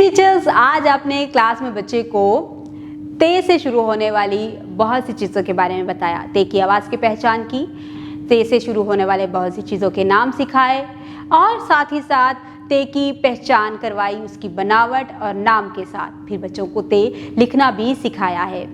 Teachers, आज आपने class में बच्चे को ते से शुरू होने वाली बहुत सी चीज़ों के बारे में बताया। ते की आवाज़ की पहचान की, ते से शुरू होने वाले बहुत सी चीज़ों के नाम सिखाए और साथ ही साथ ते की पहचान करवाई, उसकी बनावट और नाम के साथ। फिर बच्चों को ते लिखना भी सिखाया है।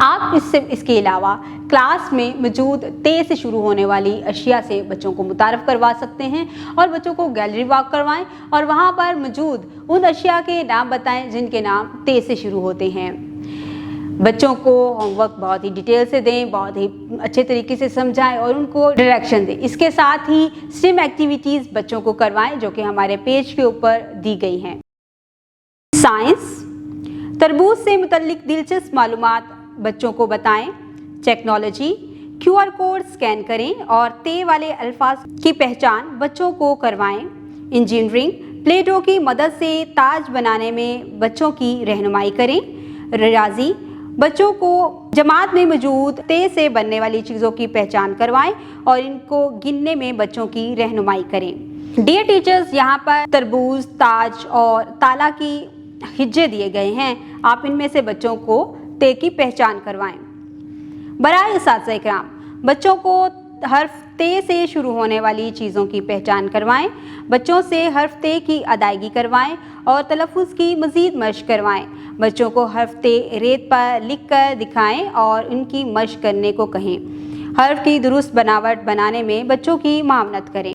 आप इसके अलावा क्लास में मौजूद ते से शुरू होने वाली अशिया से बच्चों को मुतारफ़ करवा सकते हैं और बच्चों को गैलरी वॉक करवाएं और वहां पर मौजूद उन अशिया के नाम बताएं जिनके नाम ते से शुरू होते हैं। बच्चों को होमवर्क बहुत ही डिटेल से दें, बहुत ही अच्छे तरीके से समझाएं और उनको डायरेक्शन दें। इसके साथ ही स्टिम एक्टिविटीज़ बच्चों को करवाएं जो कि हमारे पेज के ऊपर दी गई हैं। साइंस, तरबूज से मुतल्लिक दिलचस्प मालूमात बच्चों को बताएं। टेक्नोलॉजी, QR कोड स्कैन करें और ते वाले अल्फाज की पहचान बच्चों को करवाएं। इंजीनियरिंग, प्ले डो की मदद से ताज बनाने में बच्चों की रहनुमाई करें। रियाजी, बच्चों को जमात में मौजूद ते से बनने वाली चीज़ों की पहचान करवाएं और इनको गिनने में बच्चों की रहनुमाई करें। डियर टीचर्स, यहाँ पर तरबूज, ताज और ताला की हिज्जे दिए गए हैं। आप इनमें से बच्चों को ते की पहचान करवाएं। बराए उस्ताद इकराम, बच्चों को हर्फ ते से शुरू होने वाली चीज़ों की पहचान करवाएं। बच्चों से हर्फ ते की अदायगी करवाएं और तलफ़्फ़ुज़ की मज़ीद मशक़ करवाएं। बच्चों को हर्फ ते रेत पर लिख कर दिखाएं और उनकी मशक़ करने को कहें। हर्फ की दुरुस्त बनावट बनाने में बच्चों की मावनत करें।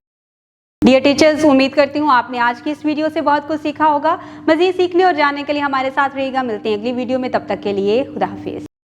डियर टीचर्स, उम्मीद करती हूँ आपने आज की इस वीडियो से बहुत कुछ सीखा होगा। मज़ीद सीखने और जानने के लिए हमारे साथ रहिएगा। मिलते हैं अगली वीडियो में, तब तक के लिए खुदा हाफिज़।